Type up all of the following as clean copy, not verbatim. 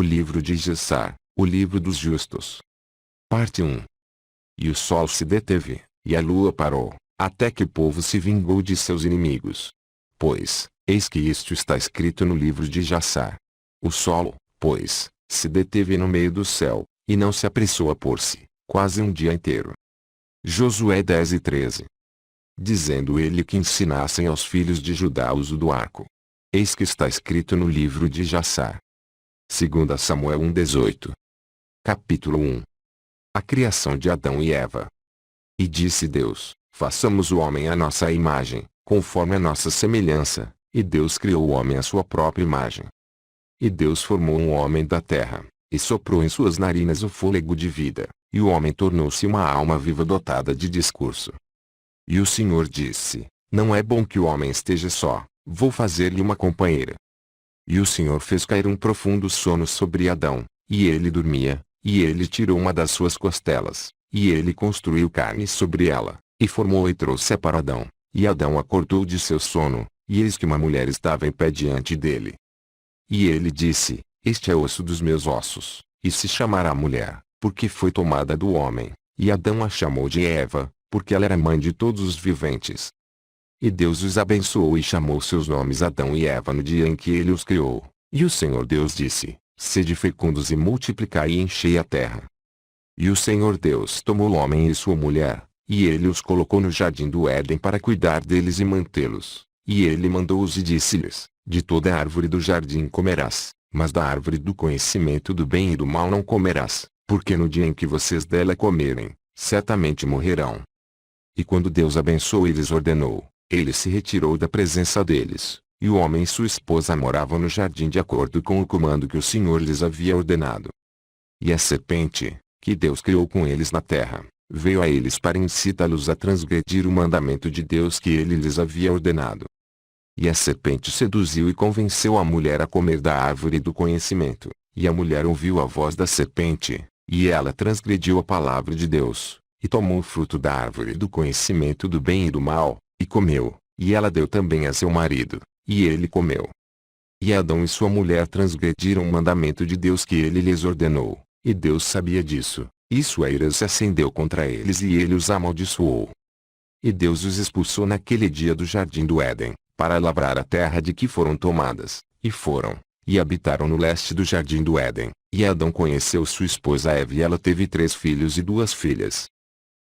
O livro de Jessar, o livro dos justos. Parte 1. E o sol se deteve, e a lua parou, até que o povo se vingou de seus inimigos. Pois, eis que isto está escrito no livro de Jessar. O sol, pois, se deteve no meio do céu, e não se apressou a pôr-se, quase um dia inteiro. Josué 10:13. Dizendo ele que ensinassem aos filhos de Judá o uso do arco. Eis que está escrito no livro de Jessar. 2 Samuel 1:18. Capítulo 1. A criação de Adão e Eva. E disse Deus: façamos o homem à nossa imagem, conforme a nossa semelhança, e Deus criou o homem à sua própria imagem. E Deus formou um homem da terra, e soprou em suas narinas o fôlego de vida, e o homem tornou-se uma alma viva dotada de discurso. E o Senhor disse: não é bom que o homem esteja só, vou fazer-lhe uma companheira. E o Senhor fez cair um profundo sono sobre Adão, e ele dormia, e ele tirou uma das suas costelas, e ele construiu carne sobre ela, e formou e trouxe-a para Adão. E Adão acordou de seu sono, e eis que uma mulher estava em pé diante dele. E ele disse: este é osso dos meus ossos, e se chamará mulher, porque foi tomada do homem. E Adão a chamou de Eva, porque ela era mãe de todos os viventes. E Deus os abençoou e chamou seus nomes Adão e Eva no dia em que ele os criou. E o Senhor Deus disse: sede fecundos e multiplicai e enchei a terra. E o Senhor Deus tomou o homem e sua mulher, e ele os colocou no jardim do Éden para cuidar deles e mantê-los. E ele mandou-os e disse-lhes: de toda árvore do jardim comerás, mas da árvore do conhecimento do bem e do mal não comerás, porque no dia em que vocês dela comerem, certamente morrerão. E quando Deus abençoou e lhes ordenou, ele se retirou da presença deles, e o homem e sua esposa moravam no jardim de acordo com o comando que o Senhor lhes havia ordenado. E a serpente, que Deus criou com eles na terra, veio a eles para incitá-los a transgredir o mandamento de Deus que ele lhes havia ordenado. E a serpente seduziu e convenceu a mulher a comer da árvore do conhecimento, e a mulher ouviu a voz da serpente, e ela transgrediu a palavra de Deus, e tomou o fruto da árvore do conhecimento do bem e do mal, e comeu, e ela deu também a seu marido, e ele comeu. E Adão e sua mulher transgrediram o mandamento de Deus que ele lhes ordenou, e Deus sabia disso, e sua ira se acendeu contra eles e ele os amaldiçoou. E Deus os expulsou naquele dia do jardim do Éden, para lavrar a terra de que foram tomadas, e foram, e habitaram no leste do jardim do Éden. E Adão conheceu sua esposa Eva e ela teve 3 filhos e 2 filhas.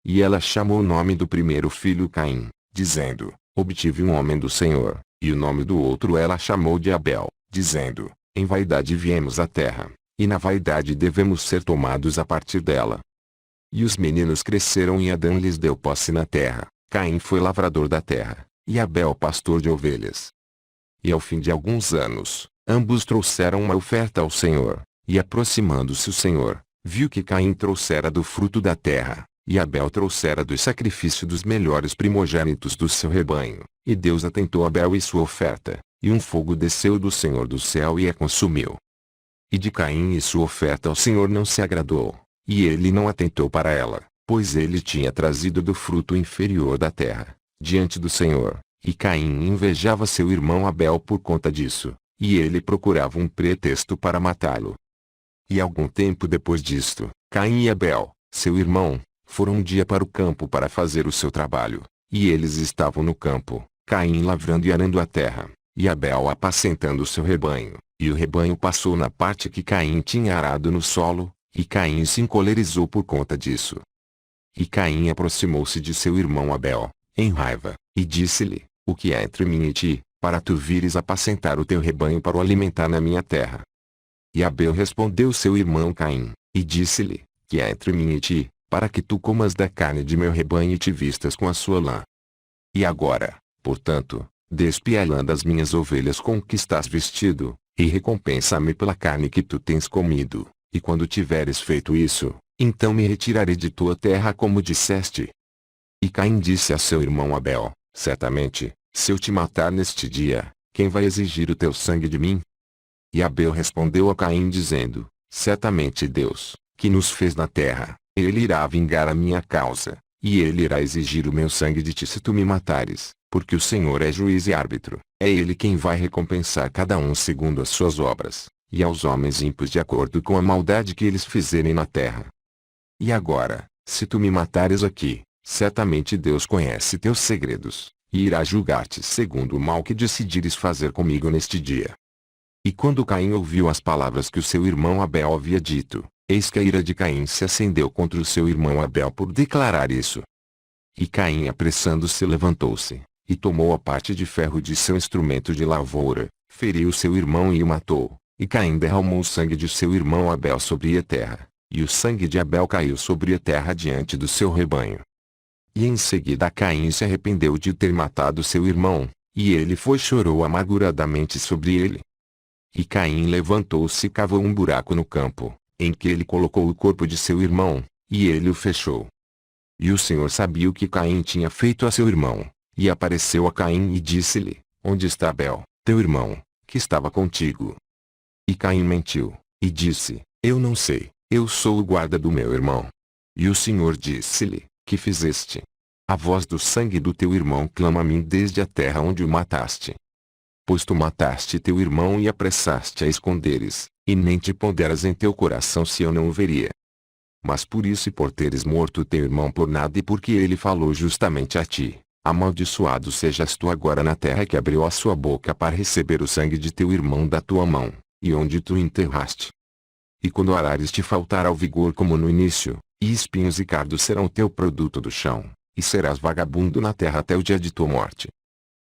E ela chamou o nome do primeiro filho Caim, dizendo: obtive um homem do Senhor, e o nome do outro ela chamou de Abel, dizendo: em vaidade viemos à terra, e na vaidade devemos ser tomados a partir dela. E os meninos cresceram e Adão lhes deu posse na terra. Caim foi lavrador da terra, e Abel pastor de ovelhas. E ao fim de alguns anos, ambos trouxeram uma oferta ao Senhor, e aproximando-se o Senhor, viu que Caim trouxera do fruto da terra, e Abel trouxera do sacrifício dos melhores primogênitos do seu rebanho. E Deus atentou Abel e sua oferta, e um fogo desceu do Senhor do céu e a consumiu. E de Caim e sua oferta ao Senhor não se agradou, e ele não atentou para ela, pois ele tinha trazido do fruto inferior da terra, diante do Senhor. E Caim invejava seu irmão Abel por conta disso, e ele procurava um pretexto para matá-lo. E algum tempo depois disto, Caim e Abel, seu irmão, foram um dia para o campo para fazer o seu trabalho, e eles estavam no campo, Caim lavrando e arando a terra, e Abel apacentando o seu rebanho, e o rebanho passou na parte que Caim tinha arado no solo, e Caim se encolerizou por conta disso. E Caim aproximou-se de seu irmão Abel, em raiva, e disse-lhe: o que há entre mim e ti, para tu vires apacentar o teu rebanho para o alimentar na minha terra? E Abel respondeu seu irmão Caim, e disse-lhe: que há entre mim e ti, para que tu comas da carne de meu rebanho e te vistas com a sua lã? E agora, portanto, despe a lã das minhas ovelhas com que estás vestido, e recompensa-me pela carne que tu tens comido, e quando tiveres feito isso, então me retirarei de tua terra como disseste. E Caim disse a seu irmão Abel: certamente, se eu te matar neste dia, quem vai exigir o teu sangue de mim? E Abel respondeu a Caim dizendo: certamente Deus, que nos fez na terra, ele irá vingar a minha causa, e ele irá exigir o meu sangue de ti se tu me matares, porque o Senhor é juiz e árbitro, é ele quem vai recompensar cada um segundo as suas obras. e aos homens ímpios de acordo com a maldade que eles fizerem na terra. E agora, se tu me matares aqui, certamente Deus conhece teus segredos, e irá julgar-te segundo o mal que decidires fazer comigo neste dia. E quando Caim ouviu as palavras que o seu irmão Abel havia dito, eis que a ira de Caim se acendeu contra o seu irmão Abel por declarar isso. E Caim, apressando-se, levantou-se, e tomou a parte de ferro de seu instrumento de lavoura, feriu seu irmão e o matou. E Caim derramou o sangue de seu irmão Abel sobre a terra, e o sangue de Abel caiu sobre a terra diante do seu rebanho. E em seguida Caim se arrependeu de ter matado seu irmão, e ele foi e chorou amarguradamente sobre ele. E Caim levantou-se e cavou um buraco no campo, em que ele colocou o corpo de seu irmão, e ele o fechou. E o Senhor sabia o que Caim tinha feito a seu irmão, e apareceu a Caim e disse-lhe: Onde está Abel, teu irmão, que estava contigo? E Caim mentiu, e disse: Eu não sei, eu sou o guarda do meu irmão. E o Senhor disse-lhe: Que fizeste? A voz do sangue do teu irmão clama a mim desde a terra onde o mataste. Pois tu mataste teu irmão e apressaste a esconderes, e nem te ponderas em teu coração se eu não o veria. Mas por isso e por teres morto teu irmão por nada e porque ele falou justamente a ti, amaldiçoado sejas tu agora na terra que abriu a sua boca para receber o sangue de teu irmão da tua mão, e onde tu enterraste. E quando arares te faltará o vigor como no início, e espinhos e cardos serão teu produto do chão, e serás vagabundo na terra até o dia de tua morte.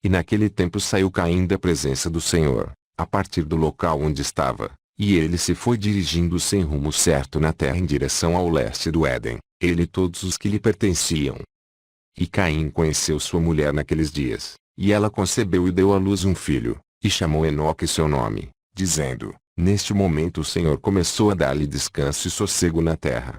E naquele tempo saiu Caim da presença do Senhor, a partir do local onde estava, e ele se foi dirigindo sem rumo certo na terra em direção ao leste do Éden, ele e todos os que lhe pertenciam. E Caim conheceu sua mulher naqueles dias, e ela concebeu e deu à luz um filho, e chamou Enoque seu nome, dizendo: Neste momento o Senhor começou a dar-lhe descanso e sossego na terra.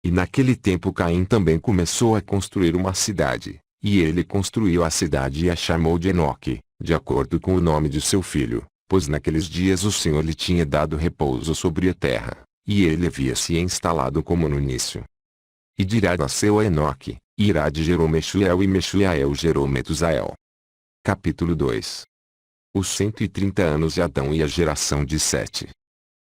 E naquele tempo Caim também começou a construir uma cidade, e ele construiu a cidade e a chamou de Enoque, de acordo com o nome de seu filho, pois naqueles dias o Senhor lhe tinha dado repouso sobre a terra, e ele havia se instalado como no início. E de Irad nasceu a Enoque, e Irad gerou Mexuel e Mexuel gerou Metusael. Capítulo 2. Os 130 anos de Adão e a geração de Sete.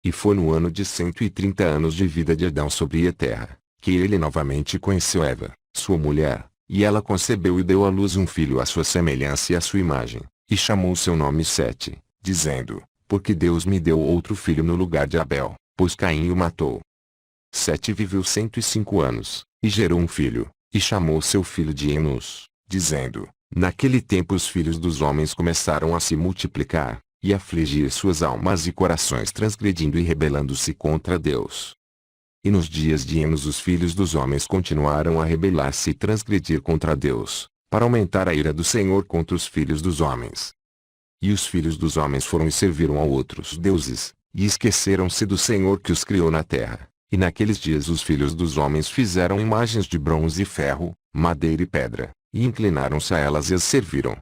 E foi no ano de 130 anos de vida de Adão sobre a terra, que ele novamente conheceu Eva, sua mulher, e ela concebeu e deu à luz um filho à sua semelhança e à sua imagem, e chamou seu nome Sete, dizendo: Porque Deus me deu outro filho no lugar de Abel, pois Caim o matou. Sete viveu 105 anos, e gerou um filho, e chamou seu filho de Enós, dizendo: Naquele tempo os filhos dos homens começaram a se multiplicar, e afligir suas almas e corações transgredindo e rebelando-se contra Deus. E nos dias de Enos os filhos dos homens continuaram a rebelar-se e transgredir contra Deus, para aumentar a ira do Senhor contra os filhos dos homens. E os filhos dos homens foram e serviram a outros deuses, e esqueceram-se do Senhor que os criou na terra. E naqueles dias os filhos dos homens fizeram imagens de bronze e ferro, madeira e pedra, e inclinaram-se a elas e as serviram.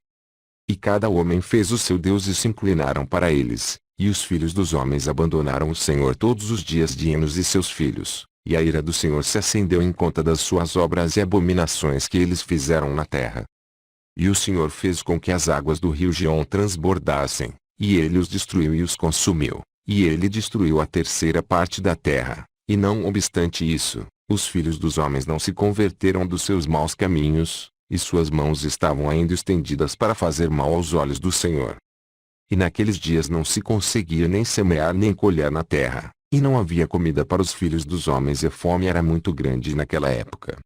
E cada homem fez o seu Deus e se inclinaram para eles, e os filhos dos homens abandonaram o Senhor todos os dias de Enos e seus filhos, e a ira do Senhor se acendeu em conta das suas obras e abominações que eles fizeram na terra. E o Senhor fez com que as águas do rio Gion transbordassem, e ele os destruiu e os consumiu, e ele destruiu a terceira parte da terra, e não obstante isso, os filhos dos homens não se converteram dos seus maus caminhos, e suas mãos estavam ainda estendidas para fazer mal aos olhos do Senhor. E naqueles dias não se conseguia nem semear nem colher na terra, e não havia comida para os filhos dos homens e a fome era muito grande naquela época.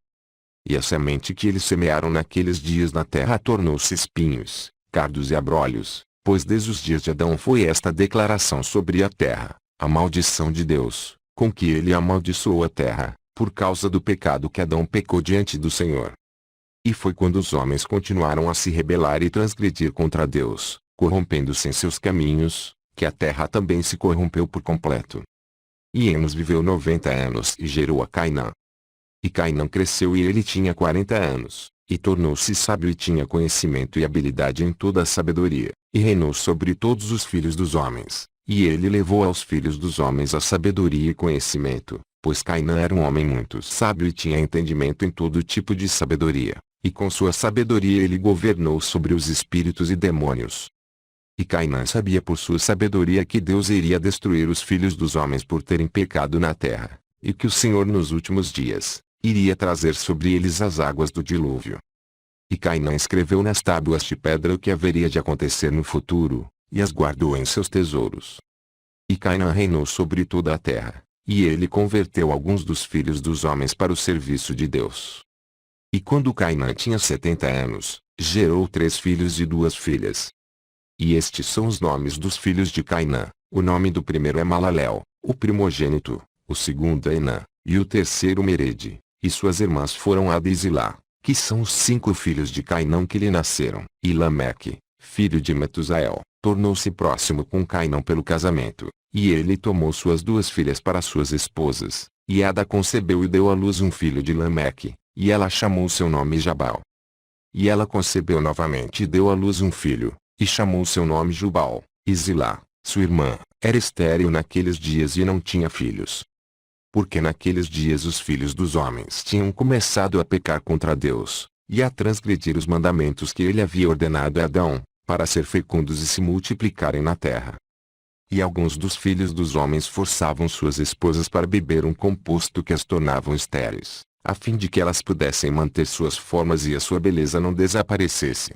E a semente que eles semearam naqueles dias na terra tornou-se espinhos, cardos e abrolhos, pois desde os dias de Adão foi esta declaração sobre a terra, a maldição de Deus, com que ele amaldiçoou a terra, por causa do pecado que Adão pecou diante do Senhor. E foi quando os homens continuaram a se rebelar e transgredir contra Deus, corrompendo-se em seus caminhos, que a terra também se corrompeu por completo. E Enos viveu 90 anos e gerou a Cainã. E Cainã cresceu e ele tinha 40 anos, e tornou-se sábio e tinha conhecimento e habilidade em toda a sabedoria, e reinou sobre todos os filhos dos homens, e ele levou aos filhos dos homens a sabedoria e conhecimento, pois Cainã era um homem muito sábio e tinha entendimento em todo tipo de sabedoria, e com sua sabedoria ele governou sobre os espíritos e demônios. E Cainã sabia por sua sabedoria que Deus iria destruir os filhos dos homens por terem pecado na terra, e que o Senhor nos últimos dias, iria trazer sobre eles as águas do dilúvio. E Cainã escreveu nas tábuas de pedra o que haveria de acontecer no futuro, e as guardou em seus tesouros. E Cainã reinou sobre toda a terra, e ele converteu alguns dos filhos dos homens para o serviço de Deus. E quando Cainã tinha 70 anos, gerou 3 filhos e 2 filhas. E estes são os nomes dos filhos de Cainã: o nome do primeiro é Malalel, o primogênito, o segundo é Enã, e o terceiro Merede, e suas irmãs foram Ada e Zilá, que são os 5 filhos de Cainã que lhe nasceram. E Lameque, filho de Metusael, tornou-se próximo com Cainã pelo casamento, e ele tomou suas 2 filhas para suas esposas, e Ada concebeu e deu à luz um filho de Lameque, e ela chamou seu nome Jabal. E ela concebeu novamente e deu à luz um filho, e chamou seu nome Jubal. E Zilá, sua irmã, era estéril naqueles dias e não tinha filhos. Porque naqueles dias os filhos dos homens tinham começado a pecar contra Deus, e a transgredir os mandamentos que ele havia ordenado a Adão, para ser fecundos e se multiplicarem na terra. E alguns dos filhos dos homens forçavam suas esposas para beber um composto que as tornavam estéreis, a fim de que elas pudessem manter suas formas e a sua beleza não desaparecesse.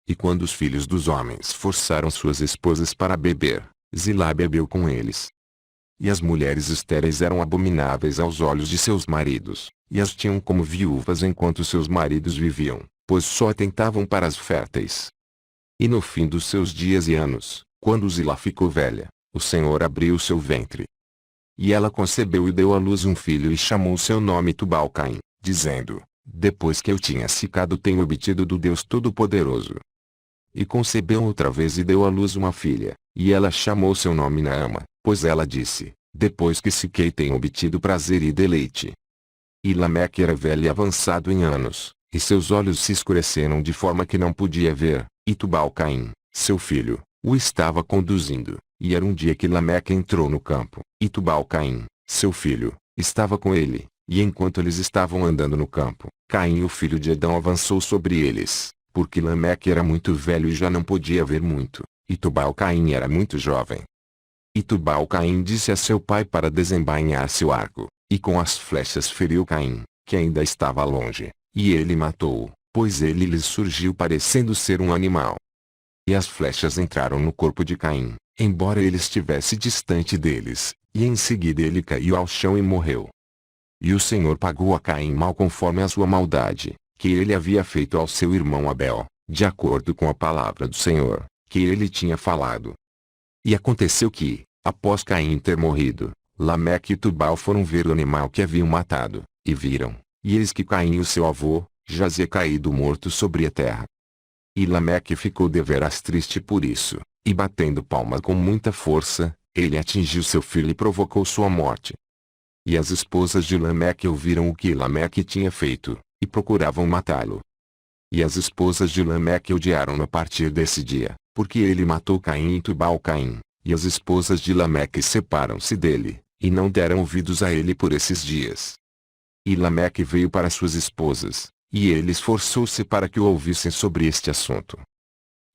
E quando os filhos dos homens forçaram suas esposas para beber, Zilá bebeu com eles. E as mulheres estéreis eram abomináveis aos olhos de seus maridos, e as tinham como viúvas enquanto seus maridos viviam, pois só atentavam para as férteis. E no fim dos seus dias e anos, quando Zilá ficou velha, o Senhor abriu seu ventre. E ela concebeu e deu à luz um filho e chamou seu nome Tubal-Caim, dizendo: depois que eu tinha ficado tenho obtido do Deus Todo-Poderoso. E concebeu outra vez e deu à luz uma filha, e ela chamou seu nome Naama, pois ela disse: depois que fiquei tenho obtido prazer e deleite. E Lameque era velho e avançado em anos, e seus olhos se escureceram de forma que não podia ver, e Tubal-Caim, seu filho, o estava conduzindo, e era um dia que Lameque entrou no campo, e Tubal-Caim, seu filho, estava com ele, e enquanto eles estavam andando no campo, Caim o filho de Adão avançou sobre eles, porque Lameque era muito velho e já não podia ver muito, e Tubal-Caim era muito jovem. E Tubal-Caim disse a seu pai para desembainhar seu arco, e com as flechas feriu Caim, que ainda estava longe, e ele matou-o, pois ele lhes surgiu parecendo ser um animal. E as flechas entraram no corpo de Caim, embora ele estivesse distante deles, e em seguida ele caiu ao chão e morreu. E o Senhor pagou a Caim mal conforme a sua maldade, que ele havia feito ao seu irmão Abel, de acordo com a palavra do Senhor, que ele tinha falado. E aconteceu que, após Caim ter morrido, Lameque e Tubal foram ver o animal que haviam matado, e viram, e eis que Caim o seu avô, jazia caído morto sobre a terra. E Lameque ficou deveras triste por isso, e batendo palmas com muita força, ele atingiu seu filho e provocou sua morte. E as esposas de Lameque ouviram o que Lameque tinha feito, e procuravam matá-lo. E as esposas de Lameque odiaram-no a partir desse dia, porque ele matou Caim e Tubal-Caim, e as esposas de Lameque separam-se dele, e não deram ouvidos a ele por esses dias. E Lameque veio para suas esposas, e ele esforçou-se para que o ouvissem sobre este assunto.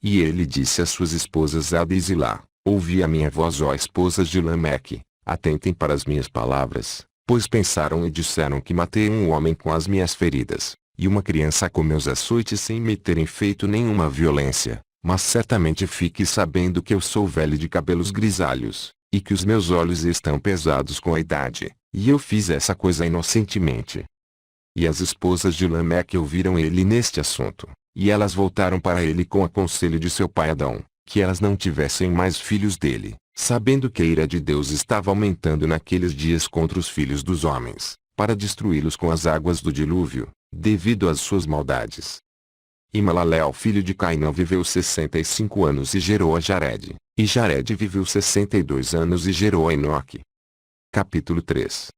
E ele disse às suas esposas Ada e Zilá: ouvi a minha voz, ó esposas de Lameque, atentem para as minhas palavras, pois pensaram e disseram que matei um homem com as minhas feridas, e uma criança com meus açoites sem me terem feito nenhuma violência, mas certamente fique sabendo que eu sou velho de cabelos grisalhos, e que os meus olhos estão pesados com a idade, e eu fiz essa coisa inocentemente. E as esposas de Lameque ouviram ele neste assunto, e elas voltaram para ele com o conselho de seu pai Adão, que elas não tivessem mais filhos dele, sabendo que a ira de Deus estava aumentando naqueles dias contra os filhos dos homens, para destruí-los com as águas do dilúvio, devido às suas maldades. E Malalel filho de Cainã viveu 65 anos e gerou a Jared, e Jared viveu 62 anos e gerou a Enoque. Capítulo 3.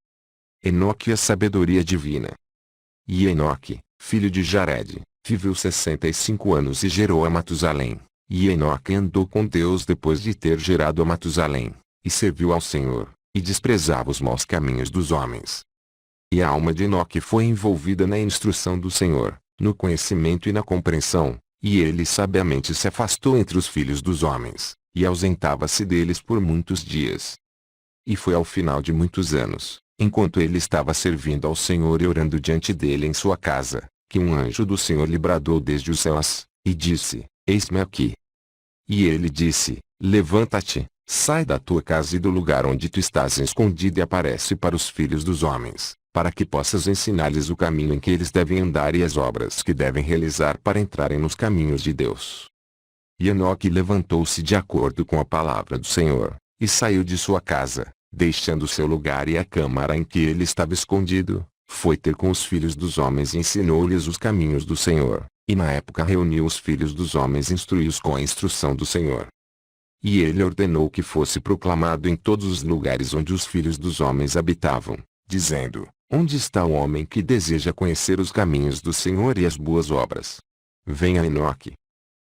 Enoque e a sabedoria divina. E Enoque, filho de Jared, viveu 65 anos e gerou a Matusalém. E Enoque andou com Deus depois de ter gerado a Matusalém, e serviu ao Senhor, e desprezava os maus caminhos dos homens. E a alma de Enoque foi envolvida na instrução do Senhor, no conhecimento e na compreensão, E ele sabiamente se afastou entre os filhos dos homens, e ausentava-se deles por muitos dias. E foi ao final de muitos anos, enquanto ele estava servindo ao Senhor e orando diante dele em sua casa, que um anjo do Senhor lhe bradou desde os céus, e disse: Eis-me aqui. E ele disse: Levanta-te, sai da tua casa e do lugar onde tu estás escondido e aparece para os filhos dos homens, para que possas ensinar-lhes o caminho em que eles devem andar e as obras que devem realizar para entrarem nos caminhos de Deus. E Enoque levantou-se de acordo com a palavra do Senhor, e saiu de sua casa, deixando seu lugar e a câmara em que ele estava escondido, foi ter com os filhos dos homens e ensinou-lhes os caminhos do Senhor, e na época reuniu os filhos dos homens e instruiu-os com a instrução do Senhor. E ele ordenou que fosse proclamado em todos os lugares onde os filhos dos homens habitavam, dizendo: Onde está o homem que deseja conhecer os caminhos do Senhor e as boas obras? Venha Enoque.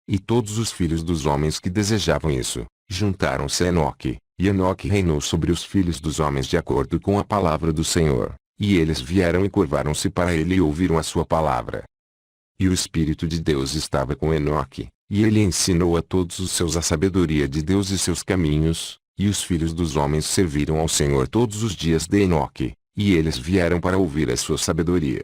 E todos os filhos dos homens que desejavam isso, juntaram-se a Enoque, e Enoque reinou sobre os filhos dos homens de acordo com a palavra do Senhor, e eles vieram e curvaram-se para ele e ouviram a sua palavra. E o Espírito de Deus estava com Enoque, e ele ensinou a todos os seus a sabedoria de Deus e seus caminhos, e os filhos dos homens serviram ao Senhor todos os dias de Enoque, e eles vieram para ouvir a sua sabedoria.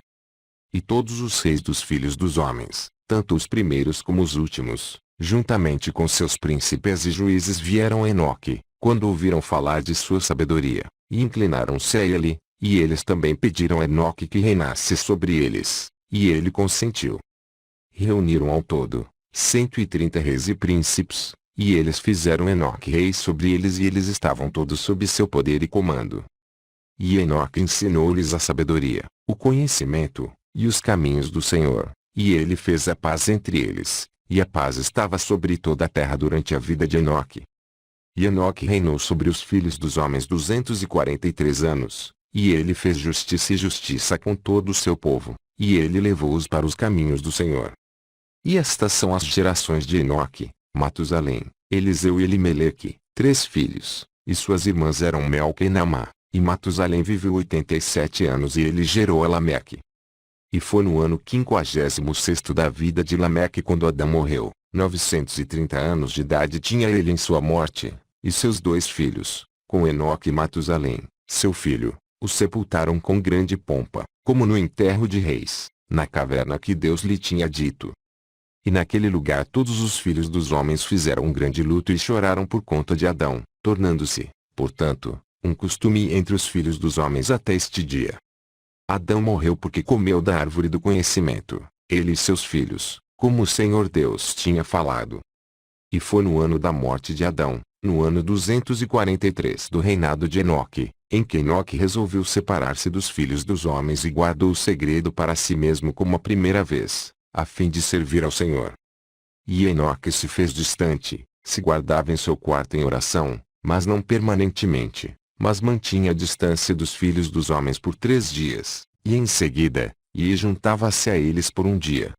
E todos os reis dos filhos dos homens, tanto os primeiros como os últimos, juntamente com seus príncipes e juízes vieram a Enoque, quando ouviram falar de sua sabedoria, e inclinaram-se a ele, e eles também pediram a Enoque que reinasse sobre eles, e ele consentiu. Reuniram ao todo 130 reis e príncipes, e eles fizeram Enoque rei sobre eles e eles estavam todos sob seu poder e comando. E Enoque ensinou-lhes a sabedoria, o conhecimento, e os caminhos do Senhor, e ele fez a paz entre eles, e a paz estava sobre toda a terra durante a vida de Enoque. E Enoque reinou sobre os filhos dos homens 243 anos, e ele fez justiça e justiça com todo o seu povo, e ele levou-os para os caminhos do Senhor. E estas são as gerações de Enoque, Matusalém, Eliseu e Elimeleque, 3 filhos, e suas irmãs eram Melca e Naamá, e Matusalém viveu 87 anos e ele gerou a Lameque. E foi no ano 56º da vida de Lameque quando Adão morreu, 930 anos de idade tinha ele em sua morte, e seus 2 filhos, com Enoque e Matusalém, seu filho, o sepultaram com grande pompa, como no enterro de reis, na caverna que Deus lhe tinha dito. E naquele lugar todos os filhos dos homens fizeram um grande luto e choraram por conta de Adão, tornando-se, portanto, um costume entre os filhos dos homens até este dia. Adão morreu porque comeu da árvore do conhecimento, ele e seus filhos, como o Senhor Deus tinha falado. E foi no ano da morte de Adão, no ano 243 do reinado de Enoque, em que Enoque resolveu separar-se dos filhos dos homens e guardou o segredo para si mesmo como a primeira vez, a fim de servir ao Senhor. E Enoque se fez distante, se guardava em seu quarto em oração, mas não permanentemente, mas mantinha a distância dos filhos dos homens por 3 dias, e em seguida, juntava-se a eles por um dia.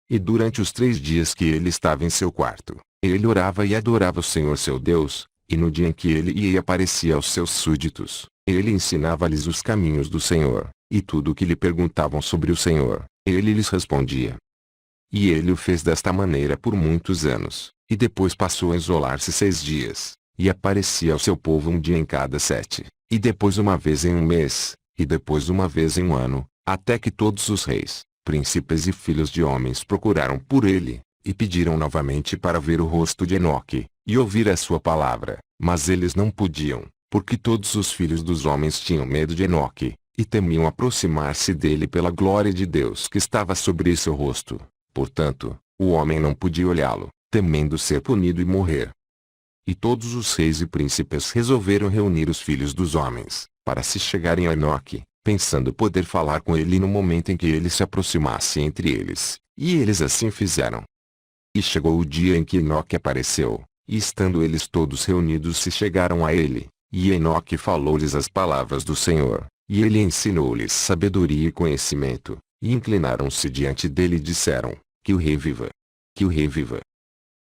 E durante os 3 dias que ele estava em seu quarto, ele orava e adorava o Senhor seu Deus, e no dia em que ele ia e aparecia aos seus súditos, ele ensinava-lhes os caminhos do Senhor, e tudo o que lhe perguntavam sobre o Senhor, ele lhes respondia. E ele o fez desta maneira por muitos anos, e depois passou a isolar-se 6 dias, e aparecia ao seu povo um dia em cada 7, e depois uma vez em um mês, e depois uma vez em um ano, até que todos os reis, príncipes e filhos de homens procuraram por ele, e pediram novamente para ver o rosto de Enoque, e ouvir a sua palavra, mas eles não podiam, porque todos os filhos dos homens tinham medo de Enoque, e temiam aproximar-se dele pela glória de Deus que estava sobre seu rosto. Portanto, o homem não podia olhá-lo, temendo ser punido e morrer. E todos os reis e príncipes resolveram reunir os filhos dos homens, para se chegarem a Enoque, pensando poder falar com ele no momento em que ele se aproximasse entre eles, e eles assim fizeram. E chegou o dia em que Enoque apareceu, e estando eles todos reunidos se chegaram a ele, e Enoque falou-lhes as palavras do Senhor, e ele ensinou-lhes sabedoria e conhecimento, e inclinaram-se diante dele e disseram: Que o rei viva! Que o rei viva!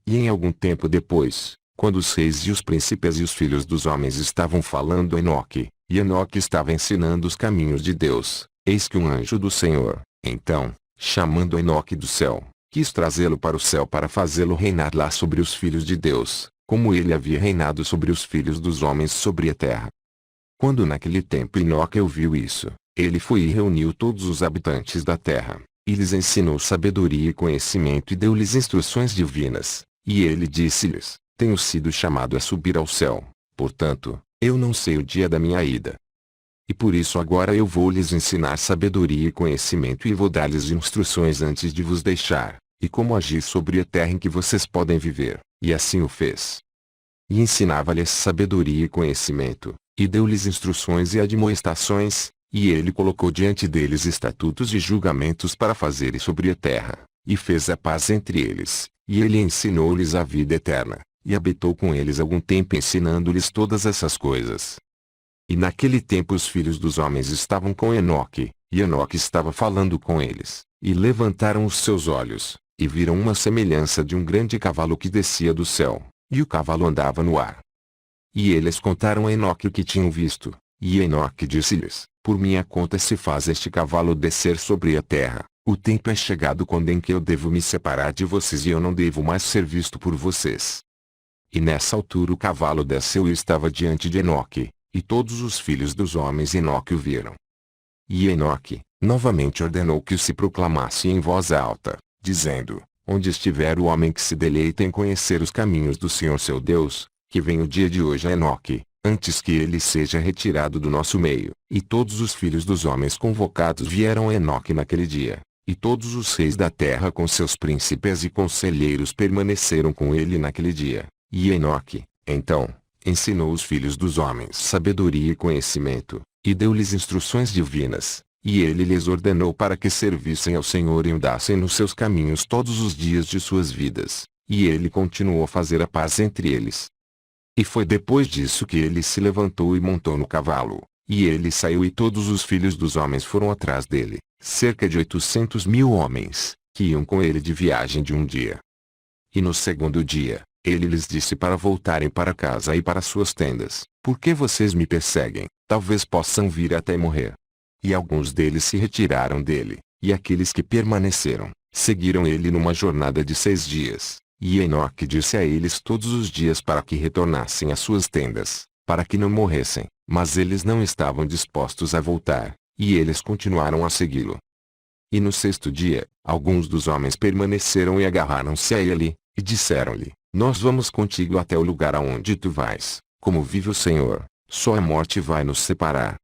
E em algum tempo depois, quando os reis e os príncipes e os filhos dos homens estavam falando a Enoque, e Enoque estava ensinando os caminhos de Deus, eis que um anjo do Senhor, então, chamando Enoque do céu, quis trazê-lo para o céu para fazê-lo reinar lá sobre os filhos de Deus, como ele havia reinado sobre os filhos dos homens sobre a terra. Quando naquele tempo Enoque ouviu isso, ele foi e reuniu todos os habitantes da terra, e lhes ensinou sabedoria e conhecimento e deu-lhes instruções divinas, e ele disse-lhes: Tenho sido chamado a subir ao céu, portanto, eu não sei o dia da minha ida. E por isso agora eu vou lhes ensinar sabedoria e conhecimento e vou dar-lhes instruções antes de vos deixar, e como agir sobre a terra em que vocês podem viver, e assim o fez. E ensinava-lhes sabedoria e conhecimento, e deu-lhes instruções e admoestações, e ele colocou diante deles estatutos e julgamentos para fazerem sobre a terra, e fez a paz entre eles, e ele ensinou-lhes a vida eterna, e habitou com eles algum tempo ensinando-lhes todas essas coisas. E naquele tempo os filhos dos homens estavam com Enoque, e Enoque estava falando com eles, e levantaram os seus olhos, e viram uma semelhança de um grande cavalo que descia do céu, e o cavalo andava no ar. E eles contaram a Enoque o que tinham visto, e Enoque disse-lhes: Por minha conta se faz este cavalo descer sobre a terra, o tempo é chegado quando em que eu devo me separar de vocês e eu não devo mais ser visto por vocês. E nessa altura o cavalo desceu e estava diante de Enoque, e todos os filhos dos homens Enoque o viram. E Enoque, novamente ordenou que se proclamasse em voz alta, dizendo: Onde estiver o homem que se deleita em conhecer os caminhos do Senhor seu Deus, que venha o dia de hoje a Enoque, antes que ele seja retirado do nosso meio. E todos os filhos dos homens convocados vieram a Enoque naquele dia, e todos os reis da terra com seus príncipes e conselheiros permaneceram com ele naquele dia. E Enoque, então, ensinou os filhos dos homens sabedoria e conhecimento, e deu-lhes instruções divinas, e ele lhes ordenou para que servissem ao Senhor e andassem nos seus caminhos todos os dias de suas vidas, e ele continuou a fazer a paz entre eles. E foi depois disso que ele se levantou e montou no cavalo, e ele saiu e todos os filhos dos homens foram atrás dele, cerca de 800.000 homens, que iam com ele de viagem de um dia. E no segundo dia, ele lhes disse para voltarem para casa e para suas tendas: Por que vocês me perseguem? Talvez possam vir até morrer. E alguns deles se retiraram dele, e aqueles que permaneceram, seguiram ele numa jornada de 6 dias. E Enoque disse a eles todos os dias para que retornassem às suas tendas, para que não morressem, mas eles não estavam dispostos a voltar, e eles continuaram a segui-lo. E no 6º dia, alguns dos homens permaneceram e agarraram-se a ele, e disseram-lhe: Nós vamos contigo até o lugar aonde tu vais, como vive o Senhor, só a morte vai nos separar.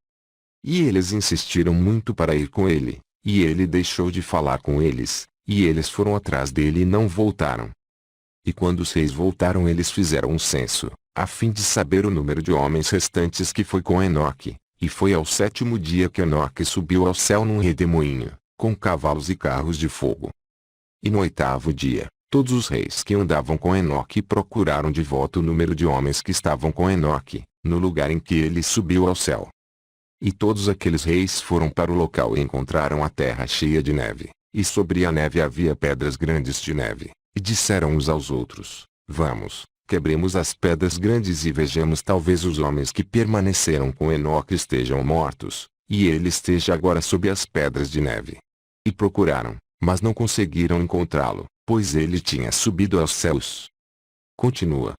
E eles insistiram muito para ir com ele, e ele deixou de falar com eles, e eles foram atrás dele e não voltaram. E quando os reis voltaram eles fizeram um censo, a fim de saber o número de homens restantes que foi com Enoque, e foi ao 7º dia que Enoque subiu ao céu num redemoinho, com cavalos e carros de fogo. E no 8º dia, todos os reis que andavam com Enoque procuraram de volta o número de homens que estavam com Enoque, no lugar em que ele subiu ao céu. E todos aqueles reis foram para o local e encontraram a terra cheia de neve, e sobre a neve havia pedras grandes de neve, e disseram uns aos outros: Vamos, quebremos as pedras grandes e vejamos, talvez os homens que permaneceram com Enoque estejam mortos, e ele esteja agora sob as pedras de neve. E procuraram, mas não conseguiram encontrá-lo, pois ele tinha subido aos céus. Continua.